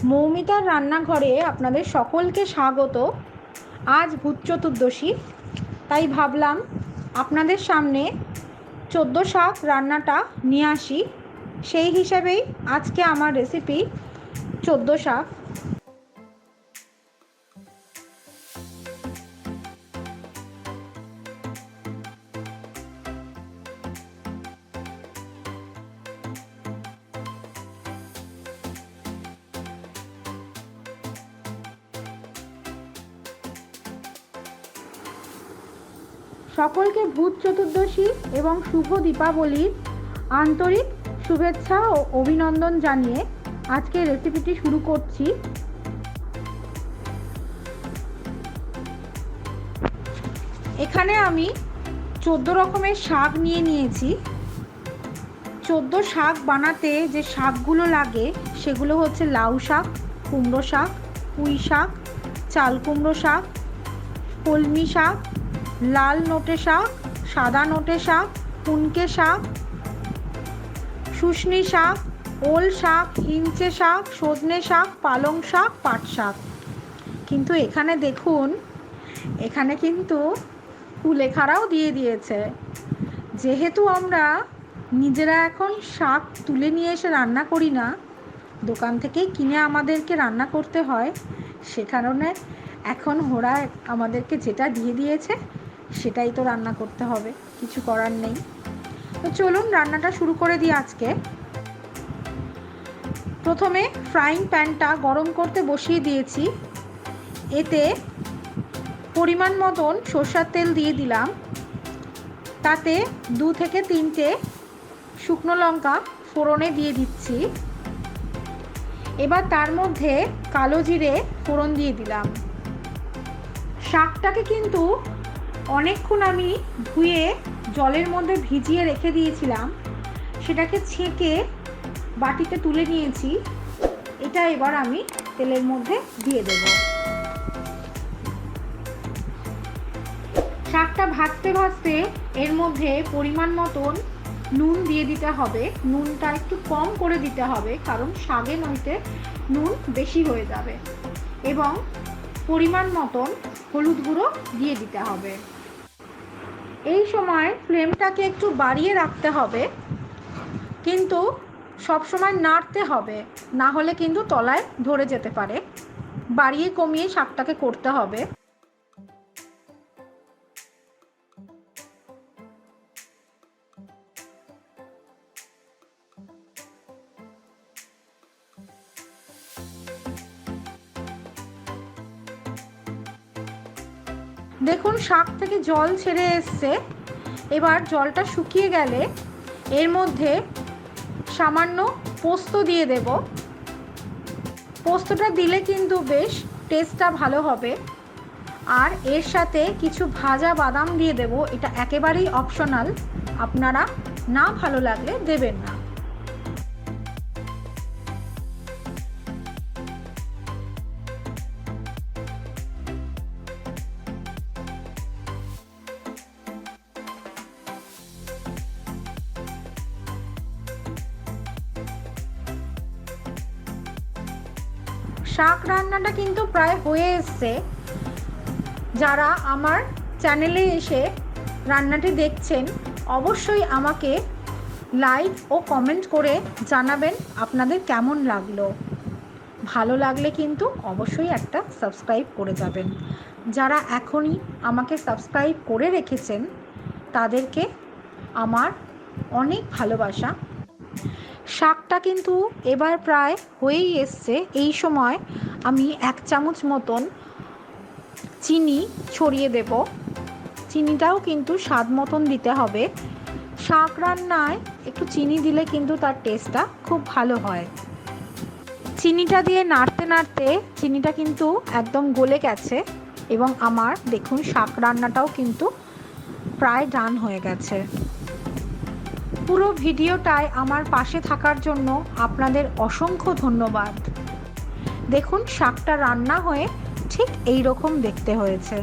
মৌমিতার রান্নাঘরে আপনাদের সকলকে স্বাগত। আজ ভূত চতুর্দশী, তাই ভাবলাম আপনাদের সামনে চোদ্দো শাক রান্নাটা নিয়ে আসি। সেই হিসেবেই আজকে আমার রেসিপি চোদ্দো শাক। সকলকে ভূত চতুর্দশী এবং শুভ দীপাবলির আন্তরিক শুভেচ্ছা ও অভিনন্দন জানিয়ে আজকে রেসিপিটি শুরু করছি। এখানে আমি 14 রকমের শাক নিয়ে নিয়েছি। 14 শাক বানাতে যে শাকগুলো লাগে সেগুলো হচ্ছে লাউ শাক, কুমড়ো শাক, পুঁই শাক, চাল কুমড়ো শাক, কলমি শাক, লাল নোটে শাক, সাদা নোটে শাক, কুনকে শাক, শুশনি শাক, ওল শাক, হিঞ্চে শাক, সজনে শাক, পালং শাক, পাট শাক। কিন্তু এখানে দেখুন, এখানে কিন্তু কুলেখাড়াও দিয়ে দিয়েছে। যেহেতু আমরা নিজেরা এখন শাক তুলে নিয়ে এসে রান্না করি না, দোকান থেকেই কিনে আমাদেরকে রান্না করতে হয়, সে কারণে এখন ওরা আমাদেরকে যেটা দিয়ে দিয়েছে সেটাই তো রান্না করতে হবে, কিছু করার নেই। তো চলুন রান্নাটা শুরু করে দিই আজকে। প্রথমে ফ্রাইং প্যানটা গরম করতে বসিয়ে দিয়েছি। এতে পরিমাণ মতন সরষের তেল দিয়ে দিলাম। তাতে 2 থেকে 3টে শুকনো লঙ্কা ফোড়নে দিয়ে দিচ্ছি। এবার তার মধ্যে কালো জিরে ফোড়ন দিয়ে দিলাম। শাকটাকে কিন্তু অনেকক্ষণ আমি ধুয়ে জলের মধ্যে ভিজিয়ে রেখে দিয়েছিলাম, সেটাকে ছেঁকে বাটিতে তুলে নিয়েছি। এটা এবার আমি তেলের মধ্যে দিয়ে দেব। শাকটা ভাজতে ভাজতে এর মধ্যে পরিমাণ মতন নুন দিয়ে দিতে হবে। নুনটা একটু কম করে দিতে হবে, কারণ শাকে নইতে নুন বেশি হয়ে যাবে। এবং পরিমাণ মতন হলুদ গুঁড়ো দিয়ে দিতে হবে। এই সময় ফ্লেমটাকে একটু বাড়িয়ে রাখতে হবে, কিন্তু সব সময় নাড়তে হবে, না হলে কিন্তু তলায় ধরে যেতে পারে। বাড়িয়ে কমিয়ে শাকটাকে করতে হবে। দেখুন শাক থেকে জল ছেড়ে এসছে। এবার জলটা শুকিয়ে গেলে এর মধ্যে সামান্য পোস্ত দিয়ে দেব। পোস্তটা দিলে কিন্তু বেশ টেস্টটা ভালো হবে। আর এর সাথে কিছু ভাজা বাদাম দিয়ে দেব। এটা একেবারেই অপশনাল, আপনারা না ভালো লাগলে দেবেন না। শাক রান্নাটা কিন্তু প্রায় হয়ে এসছে। যারা আমার চ্যানেলে এসে রান্নাটি দেখছেন, অবশ্যই আমাকে লাইক ও কমেন্ট করে জানাবেন আপনাদের কেমন লাগলো। ভালো লাগলে কিন্তু অবশ্যই একটা সাবস্ক্রাইব করে যাবেন। যারা এখনই আমাকে সাবস্ক্রাইব করে রেখেছেন তাদেরকে আমার অনেক ভালোবাসা। শাকটা কিন্তু এবার প্রায় হয়েই এসছে। এই সময় আমি 1 চামচ মতন চিনি ছড়িয়ে দেব। চিনিটাও কিন্তু স্বাদ মতন দিতে হবে। শাক রান্নায় একটু চিনি দিলে কিন্তু তার টেস্টটা খুব ভালো হয়। চিনিটা দিয়ে নাড়তে নাড়তে চিনিটা কিন্তু একদম গলে গেছে এবং আমার দেখুন শাক রান্নাটাও কিন্তু প্রায় ডান হয়ে গেছে। পুরো ভিডিওটায় আমার পাশে থাকার জন্য আপনাদের অসংখ্য ধন্যবাদ। দেখুন শাকটা রান্না হয়ে ঠিক এই রকম দেখতে হয়েছে।